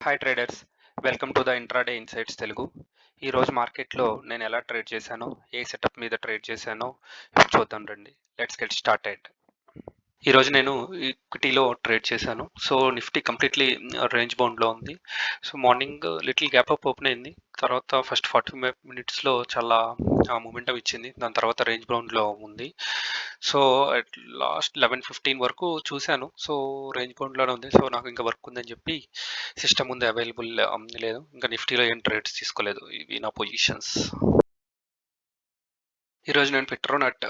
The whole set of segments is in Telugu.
Hi traders, welcome to the intraday insights Telugu. ఈరోజు మార్కెట్లో నేను ఎలా ట్రేడ్ చేశానో, ఏ సెటప్ మీద ట్రేడ్ చేశానో ఇప్పుడు చూద్దాం రండి. Let's get started. ఈరోజు నేను ఈక్విటీలో ట్రేడ్ చేశాను. సో నిఫ్టీ కంప్లీట్లీ రేంజ్ బౌండ్లో ఉంది. So morning little gap up open అయింది. తర్వాత ఫస్ట్ 45 మినిట్స్లో చాలా మూమెంటం ఇచ్చింది. దాని తర్వాత రేంజ్ బౌండ్లో ఉంది. సో అట్ లాస్ట్ 11:15 వరకు చూశాను. సో రేంజ్ బౌండ్లోనే ఉంది. సో నాకు ఇంకా వర్క్ ఉందని చెప్పి సిస్టమ్ ముందు అవైలబుల్ లేదు. ఇంకా నిఫ్టీలో ఏం ట్రేడ్స్ తీసుకోలేదు. ఇవి నా పొజిషన్స్. ఈరోజు నేను పెట్రోనట్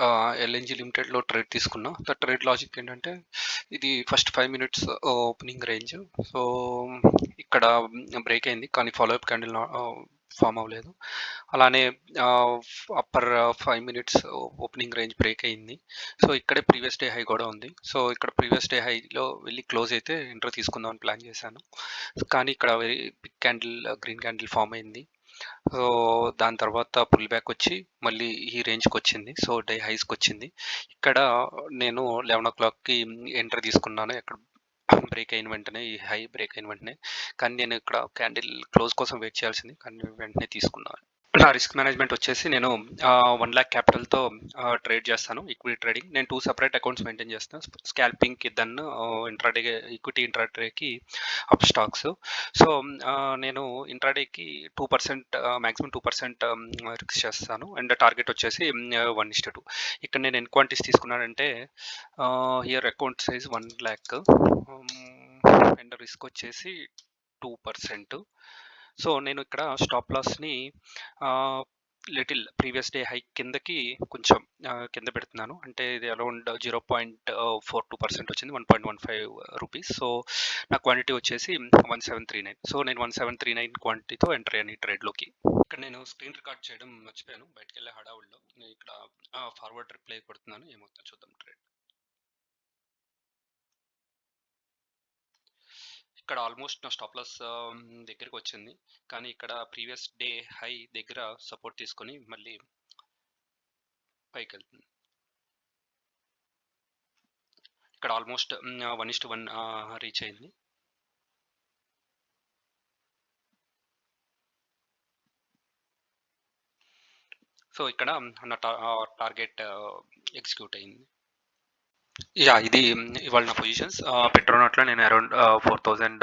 ఎల్ఎన్జీ లిమిటెడ్లో ట్రేడ్ తీసుకున్నా. ద ట్రేడ్ లాజిక్ ఏంటంటే, ఇది first 5 minutes opening range. So ఇక్కడ బ్రేక్ అయింది, కానీ ఫాలోఅప్ క్యాండిల్ ఫామ్ అవ్వలేదు. అలానే upper 5 minutes opening range break అయింది. సో ఇక్కడే ప్రీవియస్ డే హై కూడా ఉంది. సో ఇక్కడ ప్రీవియస్ డే హైలో వెళ్ళి క్లోజ్ అయితే ఎంటర్ తీసుకుందామని ప్లాన్ చేశాను. కానీ ఇక్కడ very big candle, green candle form అయింది. సో దాని తర్వాత పుల్ బ్యాక్ వచ్చి మళ్ళీ ఈ రేంజ్కి వచ్చింది. సో డే హైస్కి వచ్చింది. ఇక్కడ నేను 11 o'clockకి ఎంటర్ తీసుకున్నాను. ఎక్కడ బ్రేక్ అయిన వెంటనే, ఈ హై బ్రేక్ అయిన వెంటనే. కానీ నేను ఇక్కడ క్యాండిల్ క్లోజ్ కోసం వెయిట్ చేయాల్సింది, కానీ వెంటనే తీసుకున్నాను. నా రిస్క్ మేనేజ్మెంట్ వచ్చేసి నేను 1 lakh క్యాపిటల్తో ట్రేడ్ చేస్తాను. ఈక్విటీ ట్రేడింగ్ నేను 2 సెపరేట్ అకౌంట్స్ మెయింటైన్ చేస్తాను. స్కాల్పింగ్కి దన్ను ఇంట్రాడే, ఈక్విటీ ఇంట్రాడేకి అప్ స్టాక్స్. సో నేను ఇంట్రాడేకి 2% మ్యాక్సిమం 2% రిస్క్ చేస్తాను. అండ్ టార్గెట్ వచ్చేసి 1:2. ఇక్కడ నేను ఎన్ని క్వాంటిటీస్ తీసుకున్నానంటే, here account size 1 lakh and risk వచ్చేసి 2%. సో నేను ఇక్కడ స్టాప్ లాస్ని లిటిల్ ప్రీవియస్ డే హై కిందకి కొంచెం కింద పెడుతున్నాను. అంటే ఇది అరౌండ్ 0.42% వచ్చింది, 1.15 రూపీస్. సో నా క్వాంటిటీ వచ్చేసి 1739. సో నేను 1739 క్వాంటిటీతో ఎంటర్ అయ్యాను ఈ ట్రేడ్లోకి. ఇక్కడ నేను స్క్రీన్ రికార్డ్ చేయడం మర్చిపోయాను, బయటకు వెళ్ళే హడావుల్లో. నేను ఇక్కడ ఫార్వర్డ్ రిప్లై కొడుతున్నాను. ఏమవుతుందో చూద్దాం ట్రేడ్. ఇక్కడ ఆల్మోస్ట్ నా స్టాప్ లాస్ దగ్గరికి వచ్చింది, కానీ ఇక్కడ ప్రీవియస్ డే హై దగ్గర సపోర్ట్ తీసుకొని మళ్ళీ పైకి వెళ్తుంది. ఇక్కడ ఆల్మోస్ట్ 1:1 రీచ్ అయింది. సో ఇక్కడ నా టార్గెట్ ఎగ్జిక్యూట్ అయింది. యా, ఇది ఇవాళ నా పొజిషన్స్. పెట్రోనాట్లో నేను అరౌండ్ 4,000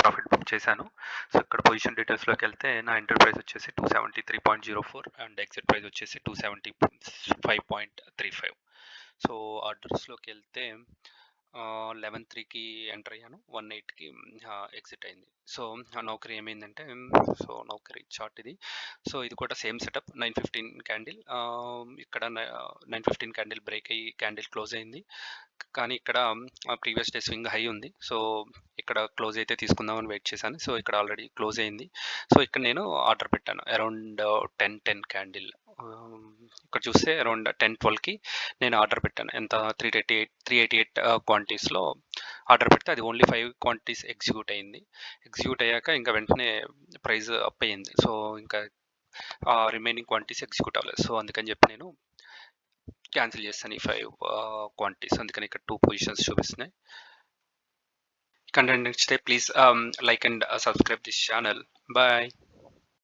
ప్రాఫిట్ బుక్ చేశాను. సో ఇక్కడ పొజిషన్ డీటెయిల్స్లోకి వెళ్తే నా ఎంటర్ ప్రైస్ వచ్చేసి 273.04 అండ్ ఎగ్జిట్ ప్రైస్ వచ్చేసి 275.35. సో ఆర్డర్స్లోకి వెళ్తే 11:03కి ఎంటర్ అయ్యాను, 1:08కి ఎగ్జిట్ అయింది. సో నౌకరీ ఏమైందంటే, సో నౌకరీ చార్ట్ ఇది. సో ఇది కూడా సేమ్ సెటప్. 9:15 క్యాండిల్, ఇక్కడ 9:15 క్యాండిల్ బ్రేక్ అయ్యి క్యాండిల్ క్లోజ్ అయింది. కానీ ఇక్కడ ప్రీవియస్ డే స్వింగ్ హై ఉంది. సో ఇక్కడ క్లోజ్ అయితే తీసుకుందామని వెయిట్ చేశాను. సో ఇక్కడ ఆల్రెడీ క్లోజ్ అయింది. సో ఇక్కడ నేను ఆర్డర్ పెట్టాను అరౌండ్ 10:10 క్యాండిల్. ఇక్కడ చూస్తే అరౌండ్ 10:12కి నేను ఆర్డర్ పెట్టాను. ఎంత 388 క్వాంటిటీస్లో ఆర్డర్ పెడితే అది ఓన్లీ 5 క్వాంటిటీస్ ఎగ్జిక్యూట్ అయింది. ఎగ్జిక్యూట్ అయ్యాక ఇంకా వెంటనే ప్రైస్ అప్ అయ్యింది. సో ఇంకా రిమైనింగ్ క్వాంటిటీస్ ఎగ్జిక్యూట్ అవ్వలేదు. సో అందుకని చెప్పి నేను క్యాన్సిల్ చేస్తాను ఈ 5 క్వాంటిటీస్. అందుకని ఇక్కడ 2 పొజిషన్స్ చూపిస్తున్నాయి. కంటెంట్ నచ్చితే please like and subscribe this channel. Bye.